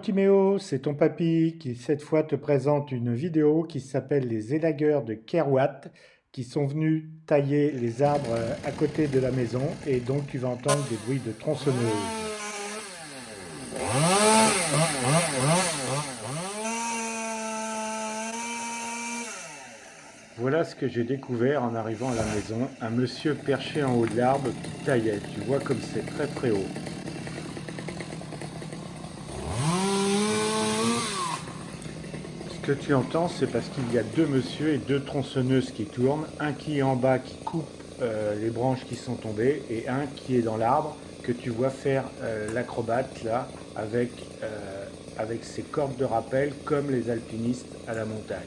Bonjour Timéo, c'est ton papy qui cette fois te présente une vidéo qui s'appelle les élagueurs de Kerouat qui sont venus tailler les arbres à côté de la maison et donc tu vas entendre des bruits de tronçonneuse. Voilà ce que j'ai découvert en arrivant à la maison, un monsieur perché en haut de l'arbre qui taillait, tu vois comme c'est très très haut. Ce que tu entends, c'est parce qu'il y a deux monsieur et deux tronçonneuses qui tournent, un qui est en bas qui coupe les branches qui sont tombées et un qui est dans l'arbre que tu vois faire l'acrobate là avec ses cordes de rappel comme les alpinistes à la montagne.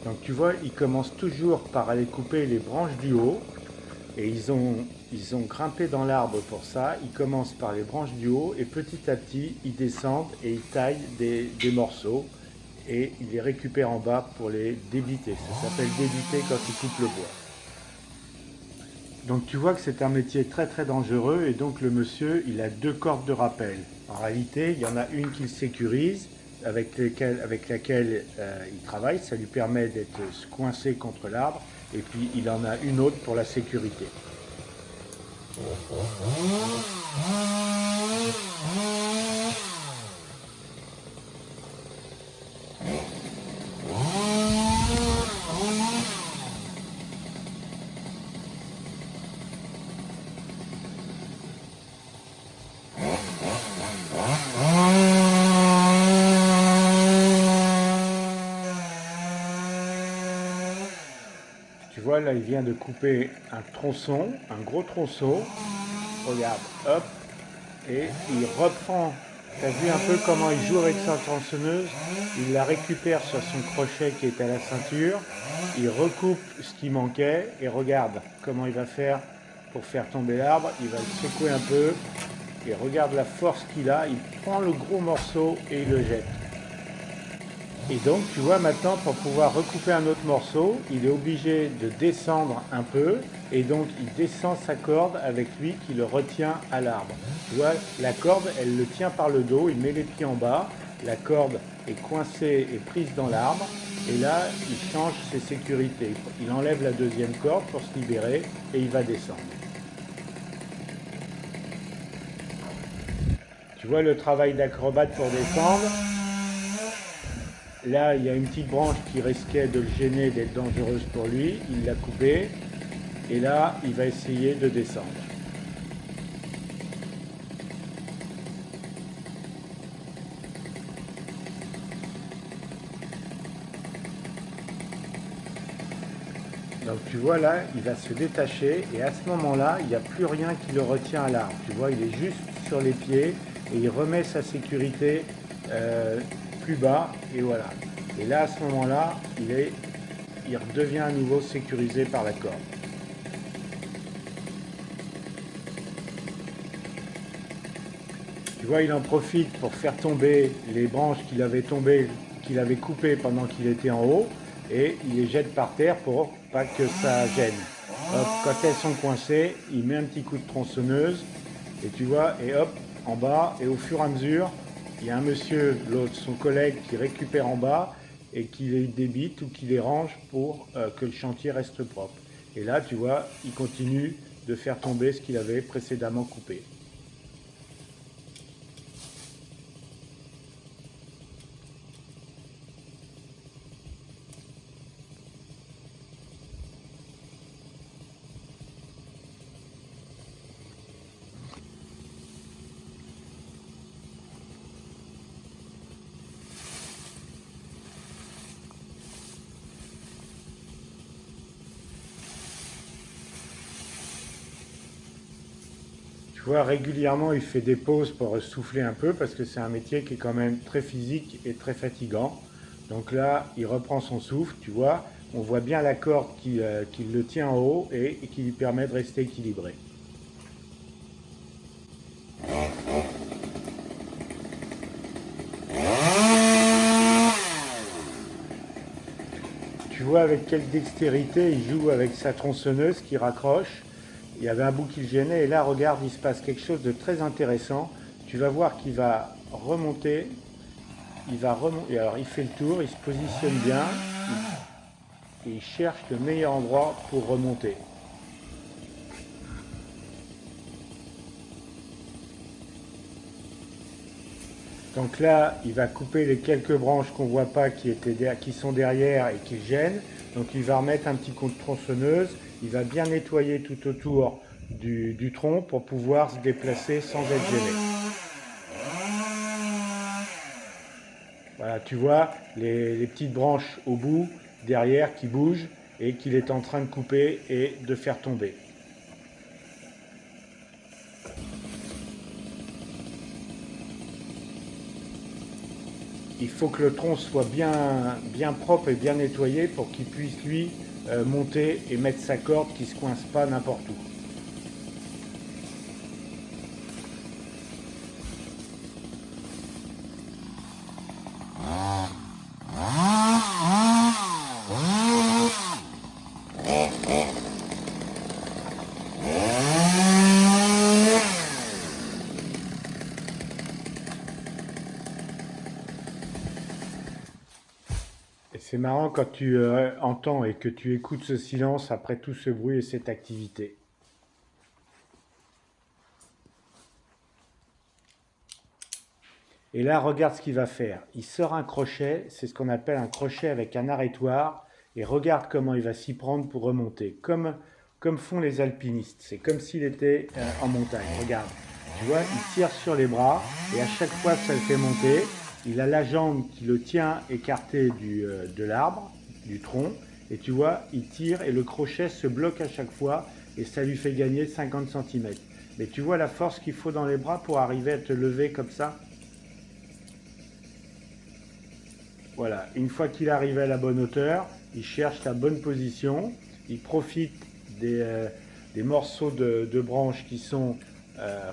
Donc tu vois, ils commencent toujours par aller couper les branches du haut et ils ont grimpé dans l'arbre pour ça. Ils commencent par les branches du haut et petit à petit ils descendent et ils taillent des morceaux et ils les récupèrent en bas pour les débiter. Ça s'appelle débiter quand ils coupent le bois. Donc tu vois que c'est un métier très très dangereux et donc le monsieur il a deux cordes de rappel. En réalité il y en a une qu'il sécurise avec laquelle il travaille, ça lui permet d'être coincé contre l'arbre et puis il en a une autre pour la sécurité. Tu vois, là, il vient de couper un tronçon, un gros tronçon. Regarde, hop, et il reprend. Tu as vu un peu comment il joue avec sa tronçonneuse? Il la récupère sur son crochet qui est à la ceinture. Il recoupe ce qui manquait et regarde comment il va faire pour faire tomber l'arbre. Il va le secouer un peu et regarde la force qu'il a. Il prend le gros morceau et il le jette. Et donc, tu vois, maintenant, pour pouvoir recouper un autre morceau, il est obligé de descendre un peu, et donc il descend sa corde avec lui qui le retient à l'arbre. Tu vois, la corde, elle le tient par le dos, il met les pieds en bas, la corde est coincée et prise dans l'arbre, et là, il change ses sécurités. Il enlève la deuxième corde pour se libérer, et il va descendre. Tu vois le travail d'acrobate pour descendre? Là, il y a une petite branche qui risquait de le gêner, d'être dangereuse pour lui. Il l'a coupée. Et là, il va essayer de descendre. Donc tu vois là, il va se détacher. Et à ce moment-là, il n'y a plus rien qui le retient à l'arbre. Tu vois, il est juste sur les pieds. Et il remet sa sécurité plus bas. Et voilà. Et là, à ce moment-là, il redevient à nouveau sécurisé par la corde. Tu vois, il en profite pour faire tomber les branches qu'il avait coupées pendant qu'il était en haut, et il les jette par terre pour pas que ça gêne. Hop, quand elles sont coincées, il met un petit coup de tronçonneuse, et tu vois, et hop, en bas, et au fur et à mesure, il y a un monsieur, l'autre, son collègue, qui récupère en bas, et qui les débite ou qui les range pour que le chantier reste propre. Et là, tu vois, il continue de faire tomber ce qu'il avait précédemment coupé. Tu vois, régulièrement, il fait des pauses pour souffler un peu parce que c'est un métier qui est quand même très physique et très fatigant. Donc là, il reprend son souffle, tu vois. On voit bien la corde qui le tient en haut et qui lui permet de rester équilibré. Tu vois avec quelle dextérité il joue avec sa tronçonneuse qui raccroche. Il y avait un bout qui le gênait et là, regarde, il se passe quelque chose de très intéressant. Tu vas voir qu'il va remonter. Il va remonter. Alors il fait le tour, il se positionne bien et il cherche le meilleur endroit pour remonter. Donc là, il va couper les quelques branches qu'on ne voit pas qui sont derrière et qui gênent. Donc il va remettre un petit coup de tronçonneuse. Il va bien nettoyer tout autour du tronc pour pouvoir se déplacer sans être gêné. Voilà, tu vois les petites branches au bout, derrière, qui bougent et qu'il est en train de couper et de faire tomber. Il faut que le tronc soit bien propre et bien nettoyé pour qu'il puisse lui monter et mettre sa corde qui ne se coince pas n'importe où. Et c'est marrant quand tu entends et que tu écoutes ce silence après tout ce bruit et cette activité. Et là, regarde ce qu'il va faire. Il sort un crochet, c'est ce qu'on appelle un crochet avec un arrêtoir, et regarde comment il va s'y prendre pour remonter, comme font les alpinistes. C'est comme s'il était en montagne. Regarde, tu vois, il tire sur les bras, et à chaque fois que ça le fait monter, il a la jambe qui le tient écarté de l'arbre, du tronc, et tu vois, il tire et le crochet se bloque à chaque fois, et ça lui fait gagner 50 cm. Mais tu vois la force qu'il faut dans les bras pour arriver à te lever comme ça? Voilà, une fois qu'il arrive à la bonne hauteur, il cherche la bonne position, il profite des morceaux de branches qui sont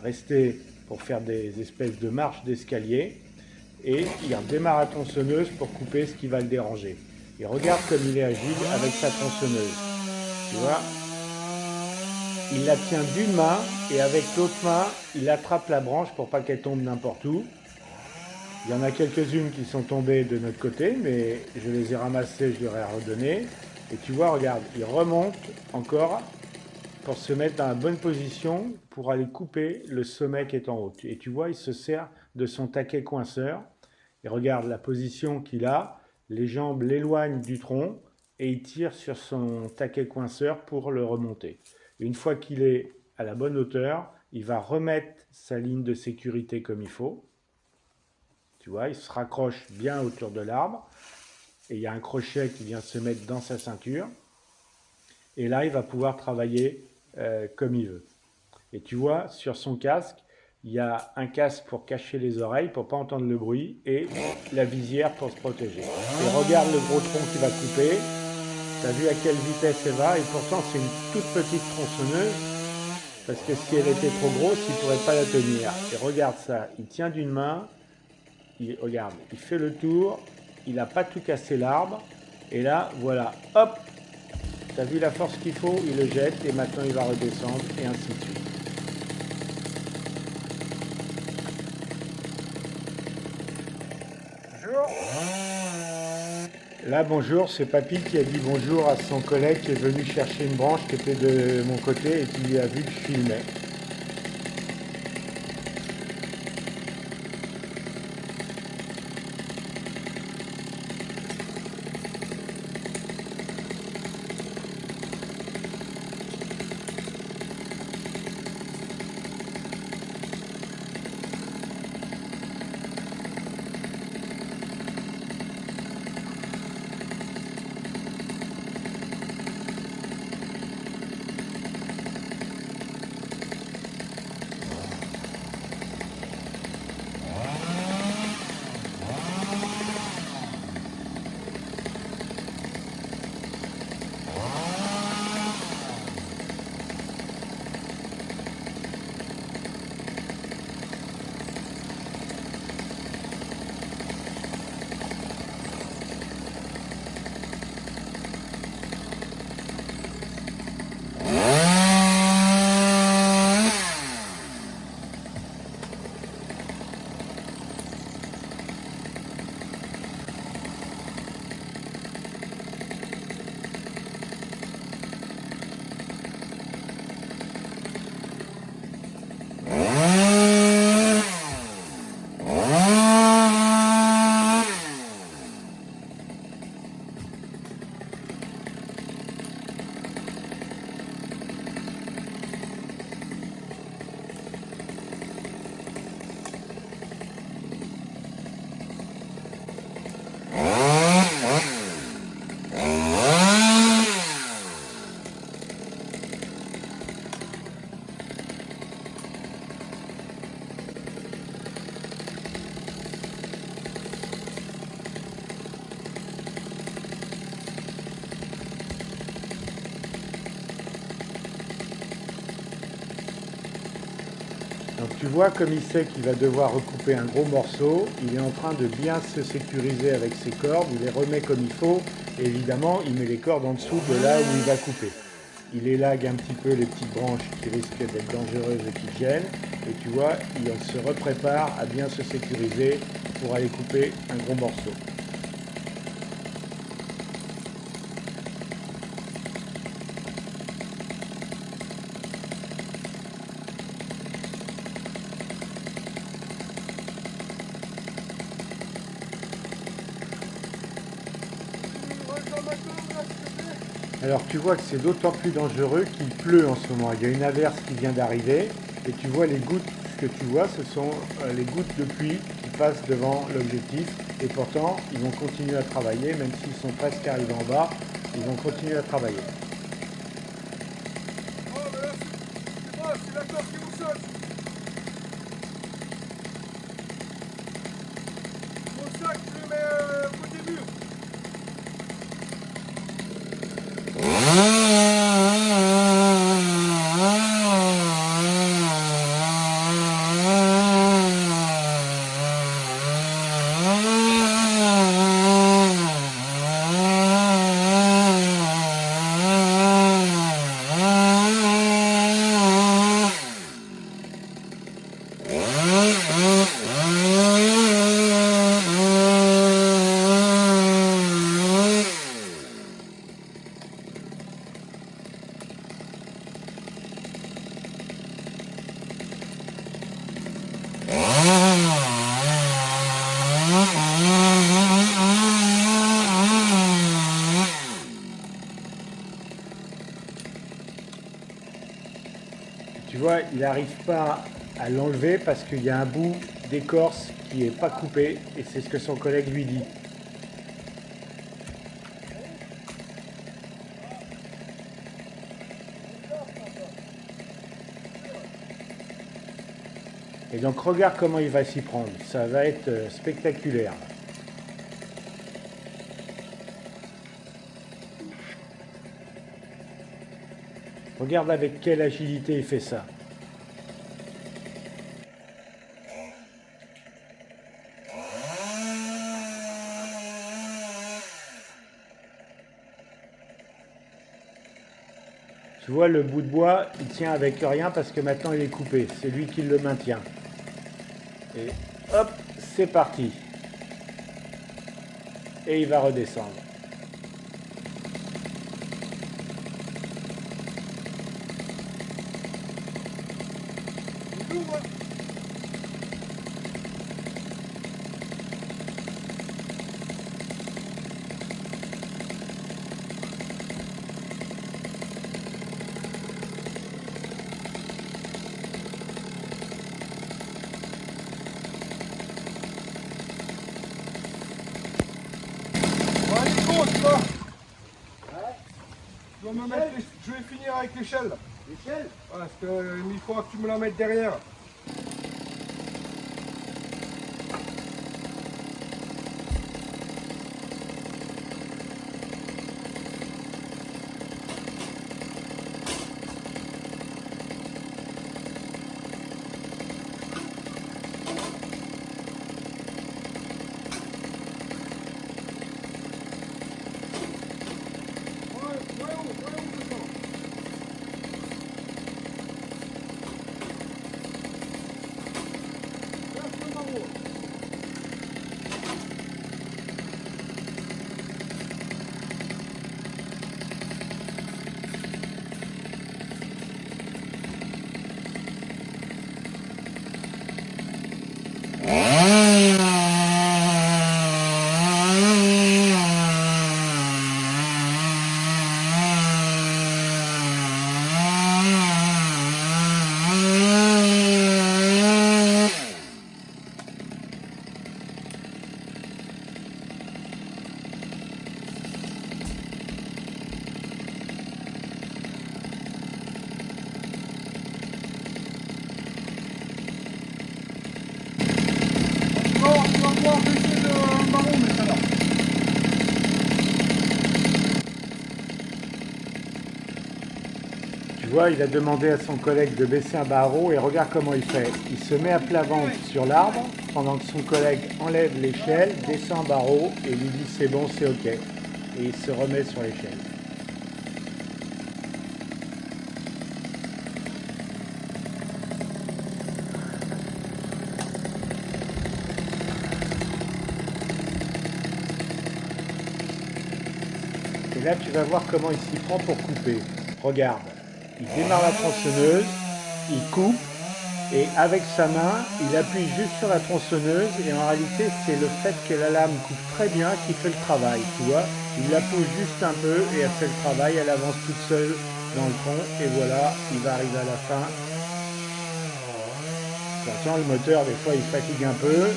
restés pour faire des espèces de marches d'escalier, et il redémarre la tronçonneuse pour couper ce qui va le déranger. Et regarde comme il est agile avec sa tronçonneuse. Tu vois, il la tient d'une main et avec l'autre main, il attrape la branche pour pas qu'elle tombe n'importe où. Il y en a quelques-unes qui sont tombées de notre côté, mais je les ai ramassées, je leur ai redonné. Et tu vois, regarde, il remonte encore pour se mettre dans la bonne position pour aller couper le sommet qui est en haut. Et tu vois, il se sert de son taquet coinceur. Et regarde la position qu'il a. Les jambes l'éloignent du tronc et il tire sur son taquet coinceur pour le remonter. Et une fois qu'il est à la bonne hauteur, il va remettre sa ligne de sécurité comme il faut. Tu vois, il se raccroche bien autour de l'arbre et il y a un crochet qui vient se mettre dans sa ceinture. Et là, il va pouvoir travailler comme il veut. Et tu vois, sur son casque, il y a un casque pour cacher les oreilles, pour ne pas entendre le bruit, et la visière pour se protéger. Et regarde le gros tronc qui va couper. Tu as vu à quelle vitesse elle va, et pourtant c'est une toute petite tronçonneuse, parce que si elle était trop grosse, il ne pourrait pas la tenir. Et regarde ça, il tient d'une main. Regarde, il fait le tour, il n'a pas tout cassé l'arbre, et là, voilà, hop, tu as vu la force qu'il faut, il le jette, et maintenant il va redescendre, et ainsi de suite. Bonjour. Là, bonjour, c'est Papy qui a dit bonjour à son collègue qui est venu chercher une branche qui était de mon côté et qui a vu que je filmais. tu vois comme il sait qu'il va devoir recouper un gros morceau, il est en train de bien se sécuriser avec ses cordes, il les remet comme il faut, et évidemment il met les cordes en dessous de là où il va couper. Il élague un petit peu les petites branches qui risquent d'être dangereuses et qui gênent, et tu vois, il se reprépare à bien se sécuriser pour aller couper un gros morceau. Alors tu vois que c'est d'autant plus dangereux qu'il pleut en ce moment. Il y a une averse qui vient d'arriver et tu vois les gouttes, ce que tu vois ce sont les gouttes de pluie qui passent devant l'objectif et pourtant ils vont continuer à travailler même s'ils sont presque arrivés en bas, ils vont continuer à travailler. Oh mais là c'est moi, c'est la corde qui vous saute. Mon sac je le mets au début. Tu vois, il n'arrive pas à l'enlever parce qu'il y a un bout d'écorce qui n'est pas coupé et c'est ce que son collègue lui dit. Et donc regarde comment il va s'y prendre, ça va être spectaculaire. Regarde avec quelle agilité il fait ça. Tu vois, le bout de bois, il tient avec rien parce que maintenant il est coupé. C'est lui qui le maintient. Et hop, c'est parti. Et il va redescendre. Il ouvre. Bon, allez, compte, toi. Je vais finir avec l'échelle. L'échelle? Parce qu'il faut que tu me la mettes derrière. vois, il a demandé à son collègue de baisser un barreau et regarde comment il fait. Il se met à plat ventre sur l'arbre pendant que son collègue enlève l'échelle, descend un barreau et lui dit c'est bon, c'est ok. Et il se remet sur l'échelle. Et là, tu vas voir comment il s'y prend pour couper. Regarde, il démarre la tronçonneuse, il coupe, et avec sa main, il appuie juste sur la tronçonneuse, et en réalité, c'est le fait que la lame coupe très bien qui fait le travail, tu vois. Il la pose juste un peu, et elle fait le travail, elle avance toute seule dans le tronc, et voilà, il va arriver à la fin. Attention, le moteur, des fois, il fatigue un peu.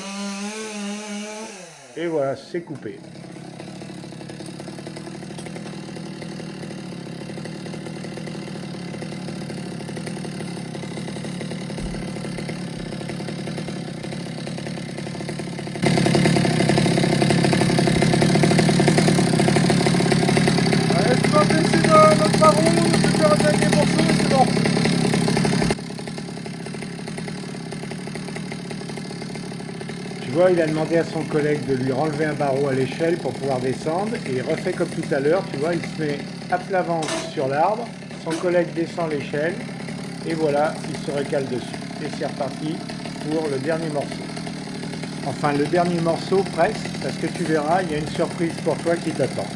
Et voilà, c'est coupé. Allez, tu vas baisser notre barreau, je vais faire un dernier morceau et c'est bon. Tu vois, il a demandé à son collègue de lui renlever un barreau à l'échelle pour pouvoir descendre et il refait comme tout à l'heure, tu vois, il se met à plat ventre sur l'arbre, son collègue descend l'échelle et voilà, il se recale dessus. Et c'est reparti pour le dernier morceau. Enfin, le dernier morceau presque, parce que tu verras, il y a une surprise pour toi qui t'attend.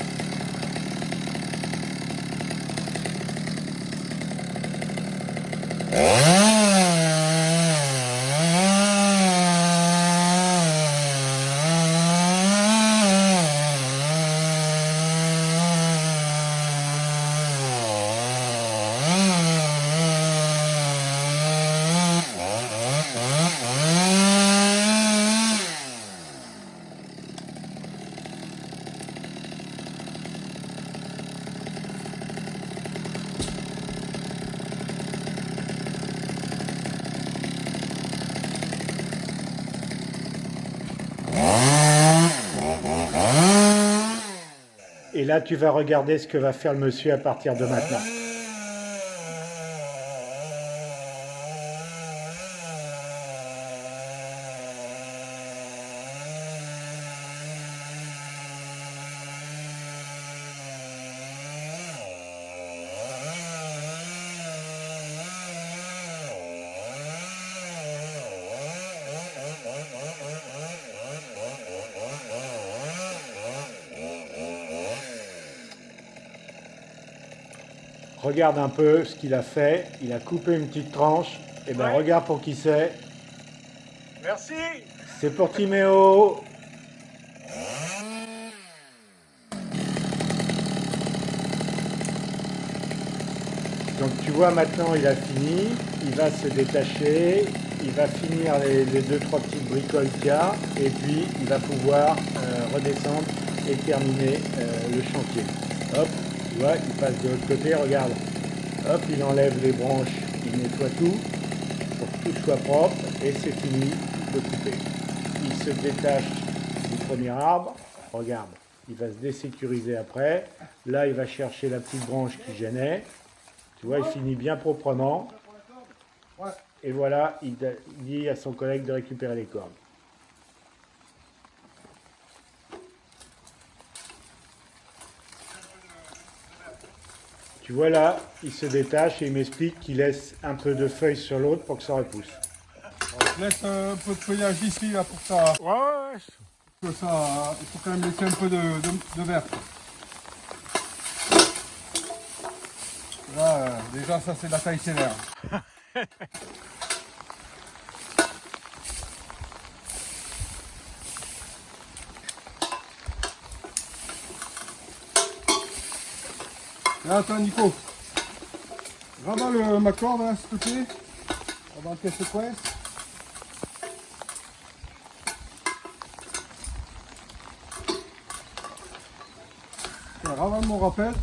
Et là, tu vas regarder ce que va faire le monsieur à partir de maintenant. Regarde un peu ce qu'il a fait. Il a coupé une petite tranche. Et ben Ouais. regarde pour qui c'est. Merci. C'est pour Timéo. Donc tu vois maintenant il a fini. Il va se détacher. Il va finir les 2-3 petites bricoles qu'il y a. Et puis il va pouvoir redescendre et terminer le chantier. Hop, tu vois, il passe de l'autre côté, regarde. Hop, il enlève les branches, il nettoie tout pour que tout soit propre et c'est fini de couper. Il se détache du premier arbre, regarde, il va se désécuriser après. Là, il va chercher la petite branche qui gênait. Tu vois, il finit bien proprement. Ouais. Et voilà, il dit à son collègue de récupérer les cordes. Tu vois là, il se détache et il m'explique qu'il laisse un peu de feuilles sur l'autre pour que ça repousse. Je laisse un peu de feuillage ici là pour ça. Ouais. Que ça, il faut quand même laisser un peu de vert. Là, déjà ça c'est de la taille sévère. Là, attends Nico, ravale ma corde là s'il te plaît, avant qu'elle se coince. Tiens, ravale mon rappel.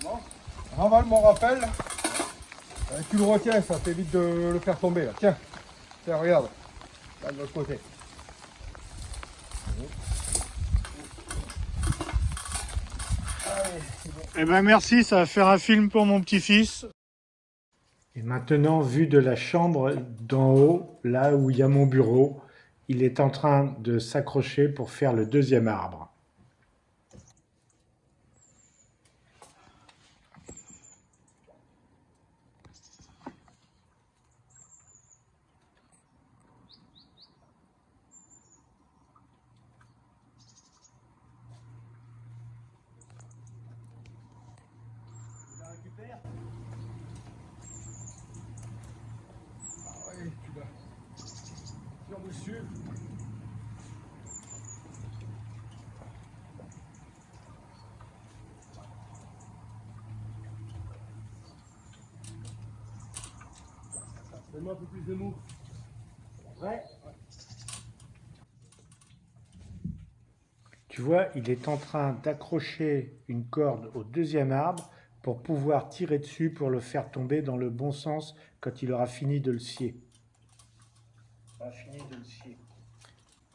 Non, ravale mon rappel. Tu le retiens, ça t'évite de le faire tomber là. Tiens, tiens, regarde, là de l'autre côté. Eh ben merci, ça va faire un film pour mon petit-fils. Et maintenant, vu de la chambre d'en haut, là où il y a mon bureau, il est en train de s'accrocher pour faire le deuxième arbre. Oui, tu l'as. Tire dessus. Donne-moi un peu plus de mou. Ouais. Tu vois, il est en train d'accrocher une corde au deuxième arbre pour pouvoir tirer dessus pour le faire tomber dans le bon sens quand il aura fini de le scier.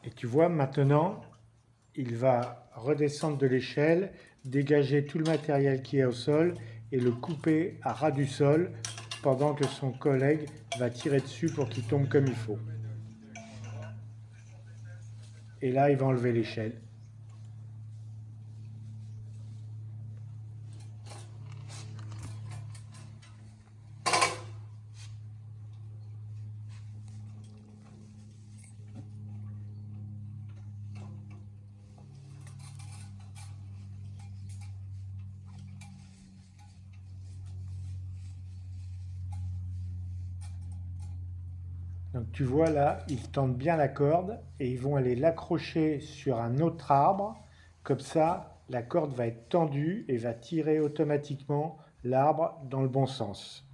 Et tu vois, maintenant, il va redescendre de l'échelle, dégager tout le matériel qui est au sol et le couper à ras du sol pendant que son collègue va tirer dessus pour qu'il tombe comme il faut. Et là, il va enlever l'échelle. Donc tu vois là, ils tendent bien la corde et ils vont aller l'accrocher sur un autre arbre. Comme ça, la corde va être tendue et va tirer automatiquement l'arbre dans le bon sens.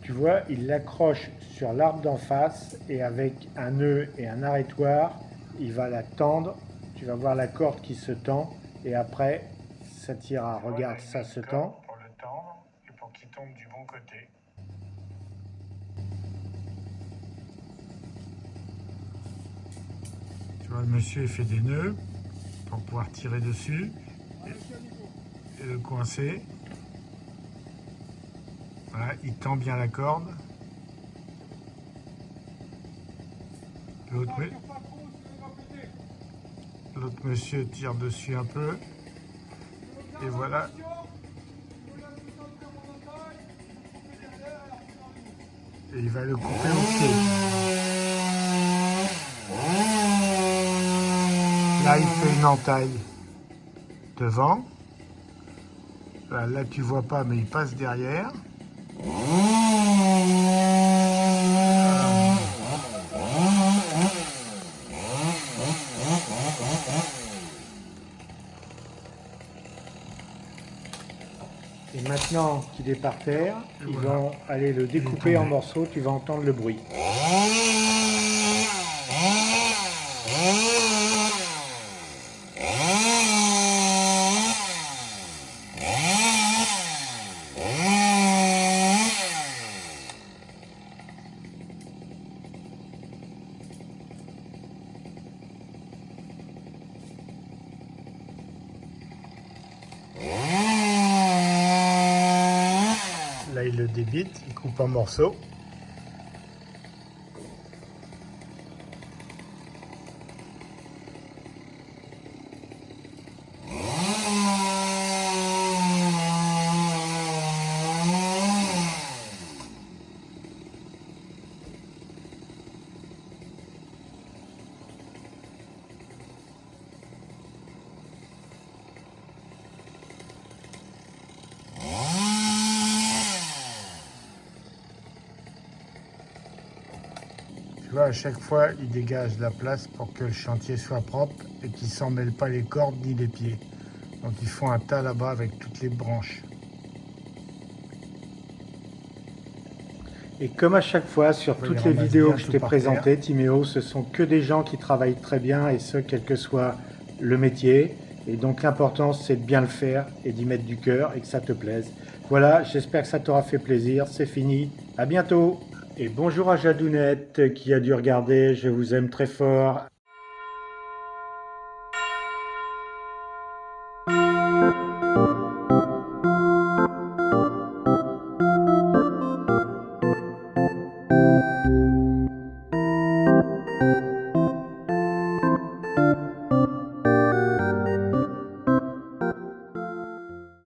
Tu vois, il l'accroche sur l'arbre d'en face et avec un nœud et un arrêtoir, il va la tendre. Tu vas voir la corde qui se tend et après, ça tirera. Regarde, ça se tend. Pour le tendre et pour qu'il tombe du bon côté. Tu vois, le monsieur il fait des nœuds pour pouvoir tirer dessus et le coincer. Voilà, il tend bien la corde. L'autre monsieur tire dessus un peu. Et voilà. Et il va le couper au pied. Là, il fait une entaille devant. Là, tu vois pas, mais il passe derrière. Et maintenant qu'il est par terre, ils vont aller le découper en morceaux, tu vas entendre le bruit. Là, il le débite, il coupe en morceaux. Tu vois, à chaque fois, il dégage de la place pour que le chantier soit propre et qu'il ne s'en mêle pas les cordes ni les pieds. Donc ils font un tas là-bas avec toutes les branches. Et comme à chaque fois, sur Ouais, toutes il les ramasse vidéos bien que je tout t'ai par présentées, Timéo, ce sont que des gens qui travaillent très bien, et ce, quel que soit le métier. Et donc l'important c'est de bien le faire et d'y mettre du cœur et que ça te plaise. Voilà, j'espère que ça t'aura fait plaisir, c'est fini, à bientôt. Et bonjour à Jadounette qui a dû regarder, je vous aime très fort.